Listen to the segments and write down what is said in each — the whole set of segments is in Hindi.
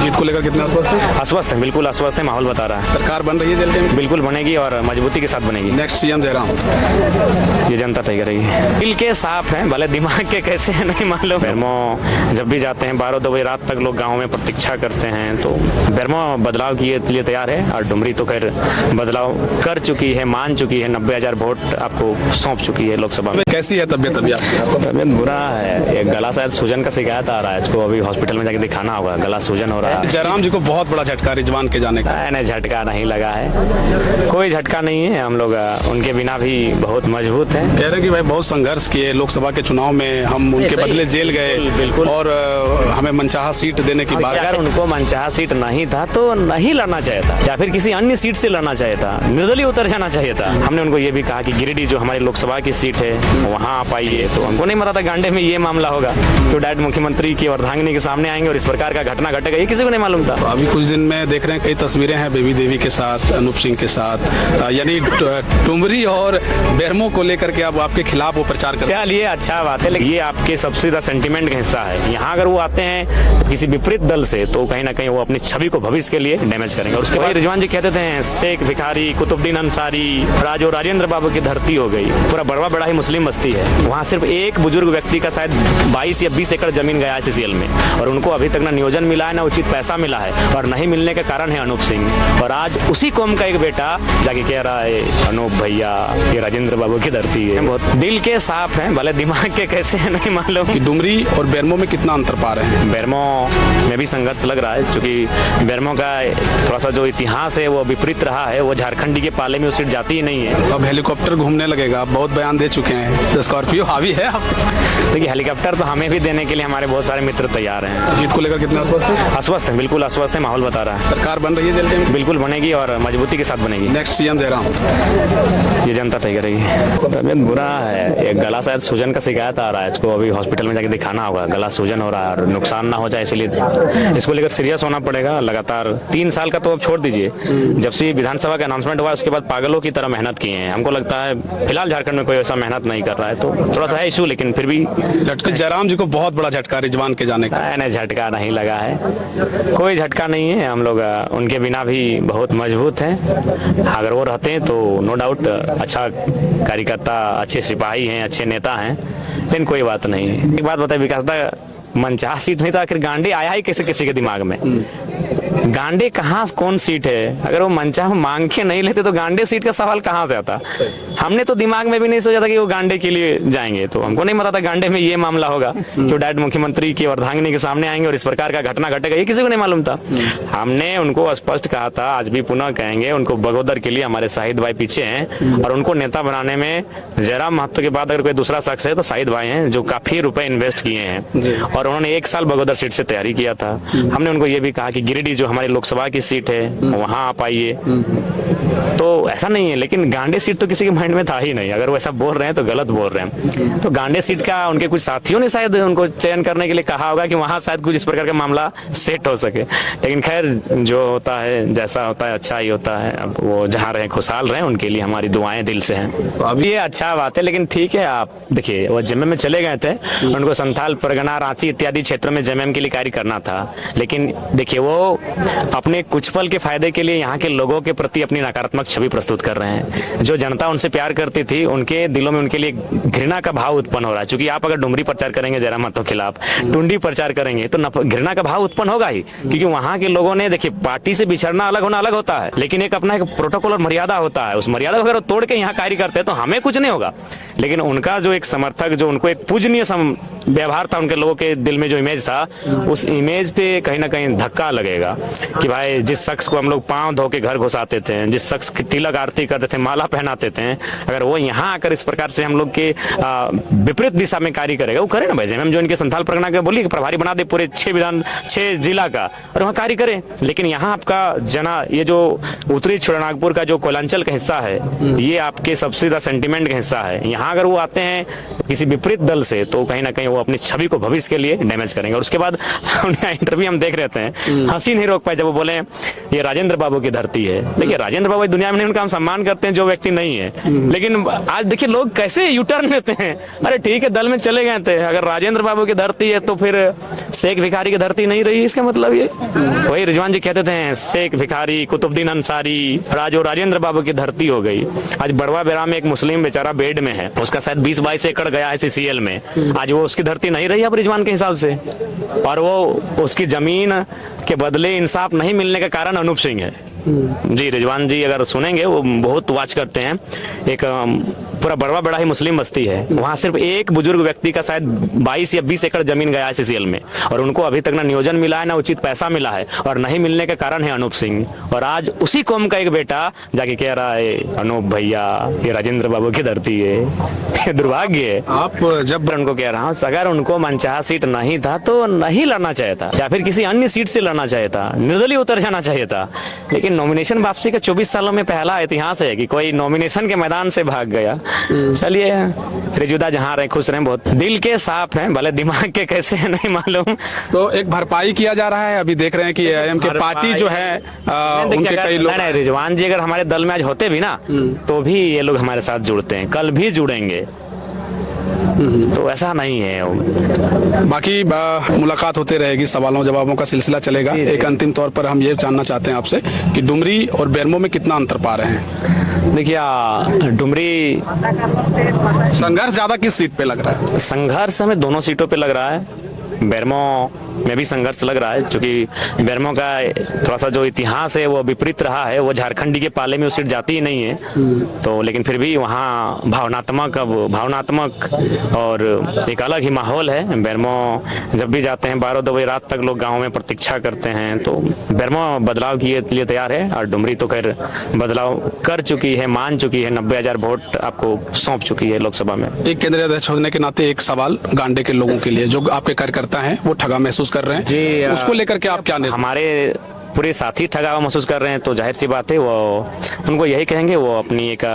जीत को लेकर कितने आश्वस्त हैं? आश्वस्त है, बिल्कुल आश्वस्त है। माहौल बता रहा है सरकार बन रही है जल्दी में? बिल्कुल बनेगी और मजबूती के साथ बनेगी। Next CM Jairam? ये जनता तय करेगी। दिल के साफ हैं, भले दिमाग के कैसे हैं नहीं मालूम। बेरमो जब भी जाते हैं 12-2 बजे रात तक लोग गाँव में प्रतीक्षा करते हैं, तो बेरमो बदलाव के लिए तैयार है। और डुमरी तो खैर बदलाव कर चुकी है, मान चुकी है, 90,000 वोट आपको सौंप चुकी है लोकसभा में। कैसी है तबियत अभी आपकी? तबियत बुरा है, एक गला शायद सूजन का शिकायत आ रहा है, इसको अभी हॉस्पिटल में जाके दिखाना होगा। गला सूजन हो रहा है। जयराम जी को बहुत बड़ा झटका रिजवान के जाने का? नहीं, झटका नहीं लगा है, कोई झटका नहीं है। हम लोग उनके बिना भी बहुत मजबूत हैं। कह रहे हैं कि भाई बहुत संघर्ष किए लोकसभा के चुनाव में, हम उनके बदले जेल गए बिल्कुल। और हमें मनचाहा सीट देने की बात। अगर उनको मनचाहा सीट नहीं था तो नहीं लड़ना चाहिए था, या फिर किसी अन्य सीट से लड़ना चाहिए था, निर्दलीय उतर जाना चाहिए था। हमने उनको ये भी कहा कि गिरिडीह जो हमारी लोकसभा की सीट है वहाँ आप आइए, तो हमको नहीं पता था गांडे में ये मामला होगा कि डायरेक्ट मुख्यमंत्री की अर्धांगिनी के सामने आएंगे और इस प्रकार का घटना घटेगा, ये किसी को नहीं मालूम था। अभी कुछ दिन में देख रहे हैं कई तस्वीरें हैं बेबी देवी के साथ, अनूप सिंह के साथ, यानी टुमरी और बेरमो को लेकर के अब आपके खिलाफ वो प्रचार कर। चलिए अच्छा बात है, लेकिन ये आपके सबसे ज्यादा सेंटीमेंट का हिस्सा है। यहाँ अगर वो आते हैं किसी विपरीत दल से, तो कहीं ना कहीं वो अपनी छवि को भविष्य के लिए डैमेज करेंगे। और उसके बाद रिजवान जी कहते थे शेख भिखारी, कुतुबुद्दीन अंसारी, राजो राजेंद्र बाबू की धरती हो गई, पूरा बड़वा बड़ा ही मुस्लिम बस्ती है। वहाँ सिर्फ एक बुजुर्ग व्यक्ति का शायद 22 या 20 एकड़ जमीन गया है सीसीएल में, और उनको अभी तक ना नियोजन मिला है, ना उचित पैसा मिला है, और नहीं मिलने के कारण है अनूप सिंह। और आज उसी कौम का एक बेटा जाके कह रहा है अनूप भैया ये राजेंद्र बाबू की धरती है। बहुत दिल के साफ हैं, भले दिमाग के कैसे है नहीं मालूम। डुमरी और बेरमो में कितना अंतर पा रहे हैं? बेरमो में भी संघर्ष लग रहा है, क्योंकि बेरमो का थोड़ा सा जो इतिहास है वो विपरीत रहा है। वो झारखंडी के पाले में उस सीट जाती ही नहीं है। अब हेलीकॉप्टर घूमने लगेगा, आप बहुत बयान दे चुके हैं, स्कॉर्पियो हावी है आप? देखिए हेलीकॉप्टर तो हमें भी देने के लिए हमारे बहुत सारे मित्र तैयार हैं। जीत को लेकर कितने आश्वस्त हैं? आश्वस्त है, बिल्कुल आश्वस्त है। माहौल बता रहा है सरकार बन रही है जल्दी में? बिल्कुल बनेगी और मजबूती के साथ बनेगी। Next CM Jairam? ये जनता तय करेगी। तबियत बुरा है, एक गला शायद सूजन का शिकायत आ रहा है, इसको अभी हॉस्पिटल में जाके दिखाना होगा। गला सूजन हो रहा है और नुकसान ना हो जाए, इसलिए इसको लेकर सीरियस होना पड़ेगा। लगातार 3 साल का तो अब छोड़ दीजिए, जब से विधानसभा का अनाउंसमेंट हुआ उसके बाद पागलों की तरह मेहनत किए हैं। हमको लगता है फिलहाल झारखंड में कोई ऐसा मेहनत नहीं कर रहा है, तो थोड़ा सा है इशू, लेकिन फिर भी जयराम जी को बहुत बड़ा झटका रिजवान के जाने का? नहीं, झटका नहीं लगा है, कोई झटका नहीं है। हम लोग उनके बिना भी बहुत मजबूत हैं। अगर वो रहते हैं तो नो डाउट अच्छा कार्यकर्ता, अच्छे सिपाही हैं, अच्छे नेता हैं, लेकिन कोई बात नहीं है। एक बात बताइए, विकास दा मनचाहा सीट नहीं था, आखिर गांडे आया ही किसी किसी के दिमाग में? गांडे कहाँ कौन सीट है? अगर वो मनचाहा मांग के नहीं लेते तो गांडे सीट का सवाल कहाँ से आता? हमने तो दिमाग में भी नहीं सोचा था कि वो गांडे के लिए जाएंगे, तो हमको नहीं पता था गांडे में ये मामला होगा कि डायरेक्ट मुख्यमंत्री की अर्धांगिनी के सामने आएंगे और इस प्रकार का घटना घटेगा, ये किसी को नहीं मालूम था। हमने उनको स्पष्ट कहा था, आज भी पुनः कहेंगे, उनको बगोदर के लिए हमारे शाहिद भाई पीछे हैं, और उनको नेता बनाने में जयराम महतो के बाद अगर कोई दूसरा शख्स है तो शाहिद भाई हैं, जो काफी रुपए इन्वेस्ट किए हैं, और उन्होंने 1 साल बगोदर सीट से तैयारी किया था। हमने उनको ये भी कहा कि गिरिडीह जो हमारी लोकसभा की सीट है वहां आप आइए, तो ऐसा नहीं है। लेकिन गांडे सीट तो किसी के माइंड में था ही नहीं। अगर वो ऐसा बोल रहे हैं तो गलत बोल रहे हैं। तो गांडे सीट का उनके कुछ साथियों ने शायद उनको चयन करने के लिए कहा होगा कि वहां शायद कुछ इस प्रकार का मामला सेट हो सके, लेकिन खैर जो होता है, जैसा होता है अच्छा ही होता है। अब वो जहाँ रहे खुशहाल रहे, उनके लिए हमारी दुआएं दिल से हैं। तो अभी ये अच्छा बात है, लेकिन ठीक है, आप देखिए वो जेएमएम में चले गए थे, उनको संथाल परगना, रांची इत्यादि क्षेत्रों में जेएमएम के लिए कार्य करना था, लेकिन देखिए वो अपने कुछ पल के फायदे के लिए यहाँ के लोगों के प्रति अपनी नकारात्मक छवि प्रस्तुत कर रहे हैं। जो जनता उनसे प्यार करती थी, उनके दिलों में उनके लिए घृणा का भाव उत्पन्न हो रहा है। क्योंकि आप अगर डुमरी प्रचार करेंगे जयराम महतो के खिलाफ, टुंडी प्रचार करेंगे, तो घृणा का भाव उत्पन्न होगा ही। क्योंकि वहाँ के लोगों ने, देखिए पार्टी से बिछड़ना अलग होना अलग होता है, लेकिन एक अपना एक प्रोटोकॉल और मर्यादा होता है। उस मर्यादा को अगर तोड़ के यहाँ कार्य करते हैं तो हमें कुछ नहीं होगा, लेकिन उनका जो एक समर्थक, जो उनको एक पूजनीय व्यवहार था, उनके लोगों के दिल में जो इमेज था, उस इमेज पे कहीं ना कहीं धक्का लगेगा कि भाई जिस शख्स को हम लोग पांव धो के घर घुसाते थे, जिस शख्स की तिलक आरती करते थे, माला पहनाते थे, अगर वो यहाँ आकर इस प्रकार से हम लोग के विपरीत दिशा में कार्य करेगा, वो करे ना भाई। जेएमएम जो इनके संथाल परगना के बोलिए प्रभारी बना दे पूरे 6 जिला का, और वहाँ कार्य करे। लेकिन यहाँ आपका ये जो उत्तरी छोटानागपुर का जो कोयलांचल का हिस्सा है, ये आपके सबसे ज्यादा सेंटीमेंट का हिस्सा है। यहाँ अगर वो आते हैं किसी विपरीत दल से, तो कहीं ना कहीं वो अपनी छवि को भविष्य के लिए डैमेज करेंगे। और उसके बाद उनका इंटरव्यू हम देख रहे हैं, हंसी नहीं रोक पाए जब वो बोले ये राजेंद्र बाबू की धरती है। देखिए राजेंद्र बाबू कोई दुनिया में नहीं, उनका हम सम्मान करते हैं जो व्यक्ति नहीं है। लेकिन आज देखिए लोग कैसे यू टर्न लेते हैं। अरे ठीक है, दल में चले गए थे, अगर राजेंद्र बाबू की धरती है तो फिर शेख भिखारी की धरती नहीं रही, इसका मतलब ये वही रिजवान जी कहते थे शेख भिखारी कुतुबुद्दीन अंसारी, और आज वो राजेंद्र बाबू की धरती हो गई। आज बड़वा बेरा में एक मुस्लिम बेचारा बेड में है, उसका शायद 20-22 एकड़ गया है CCL में, आज वो उसकी धरती नहीं रही अब रिजवान के हिसाब से। और वो उसकी जमीन के बदले इंसाफ नहीं मिलने का कारण अनूप सिंह है जी। रिजवान जी अगर सुनेंगे, वो बहुत वॉच करते हैं, एक पूरा बड़वा बड़ा ही मुस्लिम बस्ती है, वहाँ सिर्फ एक बुजुर्ग व्यक्ति का शायद 22 या 20 एकड़ जमीन गया है CCL में, और उनको अभी तक ना नियोजन मिला है ना उचित पैसा मिला है, और नहीं मिलने का कारण है अनूप सिंह। और आज उसी कौम का एक बेटा जाके कह रहा है अनूप भैया ये राजेंद्र बाबू की धरती है, ये दुर्भाग्य है। आप जब उनको कह रहा हूँ, अगर उनको मनचाहा सीट नहीं था तो नहीं लड़ना चाहिए था, या फिर किसी अन्य सीट से लड़ना चाहिए था, निर्दलीय उतर जाना चाहिए था। लेकिन नॉमिनेशन वापसी का 24 सालों में पहला इतिहास है कि कोई नॉमिनेशन के मैदान से भाग गया। चलिए, रिजुदा जहाँ रहे खुश रहे, बहुत दिल के साफ हैं, भले दिमाग के कैसे है नहीं मालूम। तो एक भरपाई किया जा रहा है, अभी देख रहे हैं कि AM के पार्टी जो है उनके कई लोग, नहीं, रिजवान जी अगर हमारे दल में आज होते भी ना तो भी ये लोग हमारे साथ जुड़ते हैं, कल भी जुड़ेंगे, तो ऐसा नहीं है। बाकी मुलाकात होते रहेगी, सवालों जवाबों का सिलसिला चलेगा। एक अंतिम तौर पर हम ये जानना चाहते हैं आपसे कि डुमरी और बेरमो में कितना अंतर पा रहे हैं? देखिए, डुमरी संघर्ष ज्यादा किस सीट पे लग रहा है? संघर्ष हमें दोनों सीटों पे लग रहा है। बेरमो में भी संघर्ष लग रहा है, क्योंकि बेरमो का थोड़ा सा जो इतिहास है वो विपरीत रहा है, वो झारखंडी के पाले में वो सीट जाती ही नहीं है। तो लेकिन फिर भी वहाँ भावनात्मक और एक अलग ही माहौल है। बेरमो जब भी जाते हैं 12-2 बजे रात तक लोग गाँव में प्रतीक्षा करते हैं, तो बेरमो बदलाव के लिए तैयार है, और डुमरी तो खैर बदलाव कर चुकी है, मान चुकी है, 90,000 वोट आपको सौंप चुकी है लोकसभा में। एक केंद्रीय अध्यक्ष होने के नाते एक सवाल गांडे के लोगों के लिए, जो आपके कार्यकर्ता हैं वो ठगा महसूस कर रहे हैं जी, उसको लेकर के आप क्या हमारे पूरे साथी ठगा हुआ महसूस कर रहे हैं, तो जाहिर सी बात है वो उनको यही कहेंगे वो अपनी एक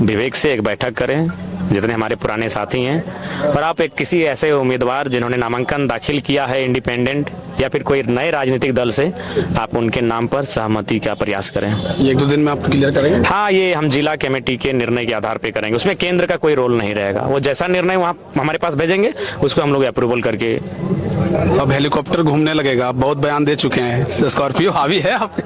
विवेक से एक बैठक करें, जितने हमारे पुराने साथी हैं, और आप एक किसी ऐसे उम्मीदवार जिन्होंने नामांकन दाखिल किया है इंडिपेंडेंट या फिर कोई नए राजनीतिक दल से, आप उनके नाम पर सहमति का प्रयास करें। ये 1-2 दिन में आप क्लियर करेंगे? हाँ, ये हम जिला कमेटी के निर्णय के आधार पे करेंगे, उसमें केंद्र का कोई रोल नहीं रहेगा। वो जैसा निर्णय वहाँ हमारे पास भेजेंगे उसको हम लोग अप्रूवल करके। अब हेलीकॉप्टर घूमने लगेगा, आप बहुत बयान दे चुके हैं, स्कॉर्पियो हावी है आप?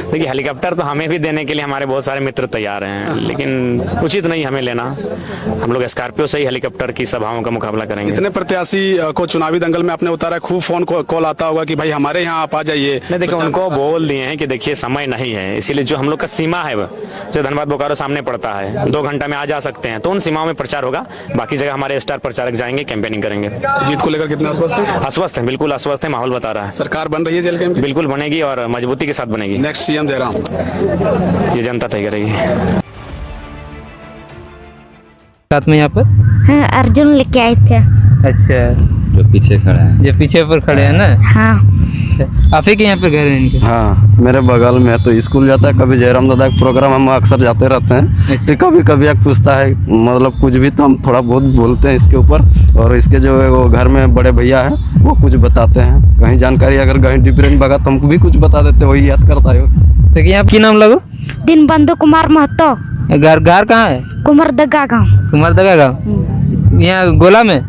देखिए, हेलीकॉप्टर तो हमें भी देने के लिए हमारे बहुत सारे मित्र तैयार हैं, लेकिन उचित नहीं हमें लेना। हम लोग स्कॉर्पियो से ही हेलीकॉप्टर की सभाओं का मुकाबला करेंगे। इतने प्रत्याशी को चुनावी दंगल में आपने उतारा, खूब फोन कॉल आता होगा कि भाई हमारे यहाँ आप आ जाइए। नहीं, देखिए उनको बोल दिए हैं कि देखिए समय नहीं है, इसीलिए जो हम लोग का सीमा है जो धनबाद बोकारो सामने पड़ता है, 2 घंटा में आ जा सकते हैं, तो उन सीमाओं में प्रचार होगा। बाकी जगह हमारे स्टार प्रचारक जाएंगे, कैंपेनिंग करेंगे। जीत को लेकर कितना आश्वस्त है? आश्वस्त है, बिल्कुल आश्वस्त है, माहौल बता रहा है। सरकार बन रही है जेल कैंप? बिल्कुल बनेगी और मजबूती के साथ बनेगी। नेक्स्ट CM दे रहा हूँ, ये जनता तय करेगी। साथ में यहाँ पर हाँ, अर्जुन लेके आए थे। अच्छा, जो पीछे खड़े हैं, जो पीछे पर खड़े हैं ना। हाँ, अच्छा, आप ही के यहाँ पर घर है इनके? हाँ मेरे बगल में है, तो स्कूल जाता है, कभी जयराम दादा का प्रोग्राम हम अक्सर जाते रहते हैं। तो कभी कभी एक पूछता है, मतलब कुछ भी तो हम थोड़ा बहुत बोलते हैं इसके ऊपर, और इसके जो है वो घर में बड़े भैया हैं वो कुछ बताते हैं, कहीं जानकारी अगर कहीं डिफरेंट बगा तो हमको भी कुछ बता देते, वही याद करता है। देखिए, आप की नाम लगो? दीनबंधु कुमार महतो। घर कहाँ है? कुमारदगा गाँव। कुमारदगा गाँव यहाँ गोला में?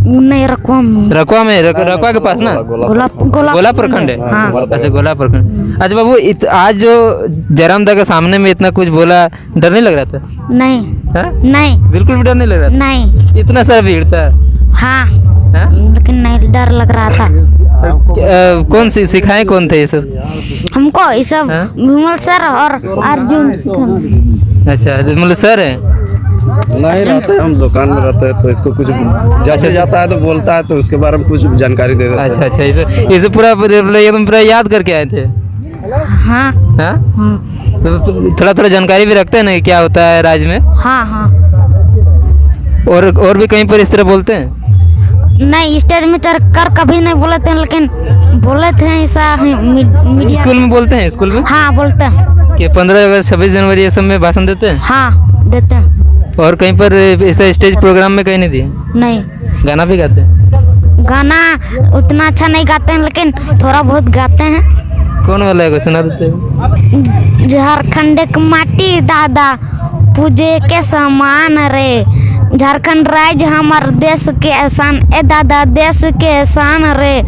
नहीं, रखवा में। रखवा के पास ना? गोला प्रखंड है। हाँ। अच्छा, गोला प्रखंड। अच्छा बाबू, आज जो जयराम दा के सामने में इतना कुछ बोला, डर नहीं लग रहा था? नहीं। हा? नहीं, बिल्कुल भी डर नहीं लग रहा था? नहीं। इतना सारा भीड़ था? हाँ, हा? लेकिन नहीं डर लग रहा था। कौन सी सिखाए, कौन थे ये सब हमको? ये सब हाँ? विमल सर और अर्जुन सिखाए। अच्छा, मतलब सर है? नहीं रहते, हम दुकान में रहते हैं, तो इसको कुछ जैसे जाता है तो बोलता है, तो उसके बारे में कुछ जानकारी दे देता है। अच्छा, इसे पूरा एकदम पूरा याद करके आए थे? हाँ। हाँ? तो थोड़ा जानकारी भी रखते हैं ना क्या होता है राज्य में? हाँ हाँ। और भी कहीं पर इस तरह बोलते हैं? नहीं, स्टेज में चढ़ कर कभी नहीं बोले थे, लेकिन बोले थे ऐसा मीडिया। स्कूल में बोलते हैं? स्कूल में हाँ बोलते हैं कि 15 अगस्त 26 जनवरी ये सब में भाषण देते हैं? हाँ, देते हैं। और कहीं पर ऐसा स्टेज प्रोग्राम में कहीं नहीं दिए? नहीं। गाना भी गाते हैं? गाना उतना अच्छा नहीं गाते हैं, लेकिन थोड़ा बहुत गाते हैं। कौन वाला है को सुना देते हैं? झारखंड के माटी दादा पूजे के समान रे, झारखंड राज्य हमार देश के एहसान ए दादा देश के एहसान रे,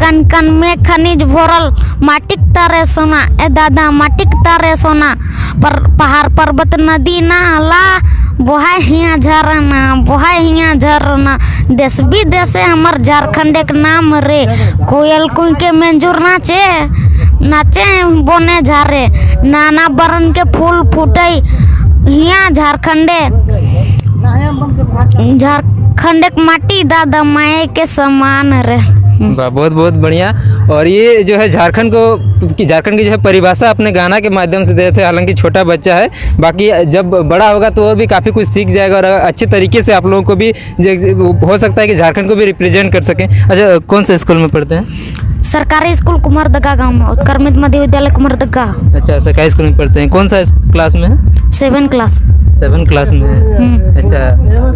कन कन में खनिज भरल माटिक तारे सोना ए दादा माटिक तारे सोना, पर पहाड़ पर्वत नदी नाला बोहा हिया झरना बोहा हिया झरना, देश विदेश हमार झारखंड के नाम रे, कोयल कुई के मंजूर नाचे नाचे बोने झारे, नाना बरन के फूल फूटे हिया झारखंडे, झारखंड के माटी दादा माए के समान रे। वाह, बहुत बहुत बढ़िया। और ये जो है झारखंड की जो है परिभाषा अपने गाना के माध्यम से दे थे, हालांकि छोटा बच्चा है, बाकी जब बड़ा होगा तो और भी काफ़ी कुछ सीख जाएगा और अच्छे तरीके से आप लोगों को भी हो सकता है कि झारखंड को भी रिप्रेजेंट कर सकें। अच्छा, कौन से स्कूल में पढ़ते हैं? सरकारी स्कूल कुमारदगा गाँव में, उत्क्रमित मध्य विद्यालय कुमारदगा। अच्छा, सरकारी स्कूल में पढ़ते हैं। कौन सा क्लास में है? 7 क्लास। 7 क्लास में है। अच्छा,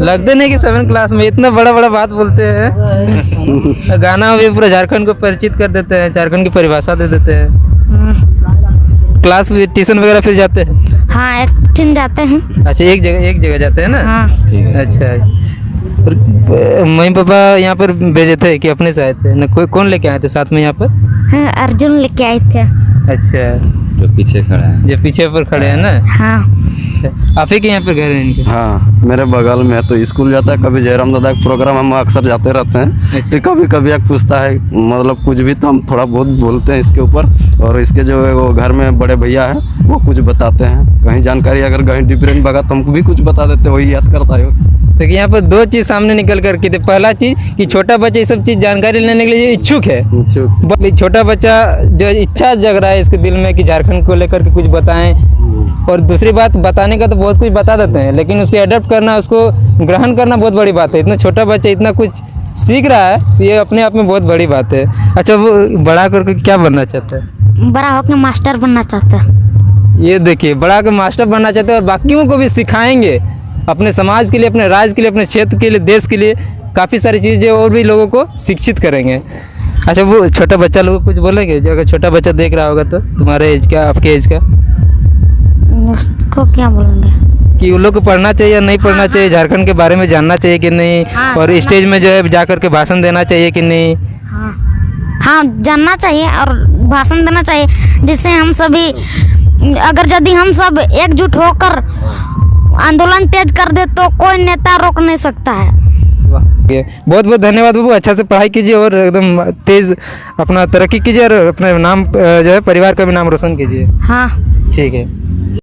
लगते नहीं कि 7 क्लास में इतना बड़ा बड़ा बात बोलते हैं। गाना में भी पूरा झारखंड को परिचित कर देते हैं, झारखंड की परिभाषा दे देते हैं। क्लास में ट्यूशन वगैरह फिर जाते हैं? हाँ, एक दिन जाते हैं। अच्छा, एक जगह जाते हैं ना? हाँ। ठीक है। अच्छा, मम्मी पापा यहाँ पर भेजे थे कि अपने से आए थे ना? कौन लेके आए थे साथ में यहाँ पर? हाँ, अर्जुन लेके आए थे। अच्छा, जो पीछे खड़ा है, जो पीछे पर खड़े हैं ना? हाँ। अच्छा, आप ही के यहाँ पर घर है इनके? हाँ, मेरे बगल में है, तो स्कूल जाता है, कभी जयराम दादा का प्रोग्राम हम अक्सर जाते रहते हैं। अच्छा। तो कभी कभी एक पूछता है, मतलब कुछ भी तो हम थोड़ा बहुत बोलते हैं इसके ऊपर, और इसके जो है वो घर में बड़े भैया हैं वो कुछ बताते हैं, कहीं जानकारी अगर कहीं डिफरेंट बगा तो हमको भी कुछ बता देते, वही याद करता है। तो यहाँ पर 2 चीज़ सामने निकल कर के थे। पहला चीज़ कि छोटा बच्चा ये सब चीज़ जानकारी लेने के लिए इच्छुक है, छोटा बच्चा जो इच्छा जग रहा है इसके दिल में कि झारखंड को लेकर के कुछ बताएं। और दूसरी बात, बताने का तो बहुत कुछ बता देते हैं, लेकिन उसको अडॉप्ट करना, उसको ग्रहण करना बहुत बड़ी बात है। इतना छोटा बच्चा इतना कुछ सीख रहा है, ये अपने आप में बहुत बड़ी बात है। अच्छा, वो बड़ा करके क्या बनना चाहता है? बड़ा होकर मास्टर बनना चाहता है। ये देखिए, बड़ा होकर मास्टर बनना चाहते हैं और बाकियों को भी सिखाएंगे, अपने समाज के लिए, अपने राज्य के लिए, अपने क्षेत्र के लिए, देश के लिए काफ़ी सारी चीज़ें और भी लोगों को शिक्षित करेंगे। अच्छा, वो छोटा बच्चा लोग कुछ बोलेंगे? जो अगर छोटा बच्चा देख रहा होगा तो तुम्हारे एज का, आपके एज का, उसको क्या बोलेंगे कि उन लोग को पढ़ना चाहिए या नहीं पढ़ना चाहिए, झारखंड के बारे में जानना चाहिए कि नहीं, हाँ, और स्टेज में जो है जाकर के भाषण देना चाहिए कि नहीं? हाँ, जानना चाहिए और भाषण देना चाहिए, जिससे हम सभी, अगर यदि हम सब एकजुट होकर आंदोलन तेज कर दे तो कोई नेता रोक नहीं सकता है। बहुत बहुत धन्यवाद बाबू, अच्छा से पढ़ाई कीजिए और एकदम तेज अपना तरक्की कीजिए और अपने नाम जो है परिवार का भी नाम रोशन कीजिए। हाँ, ठीक है।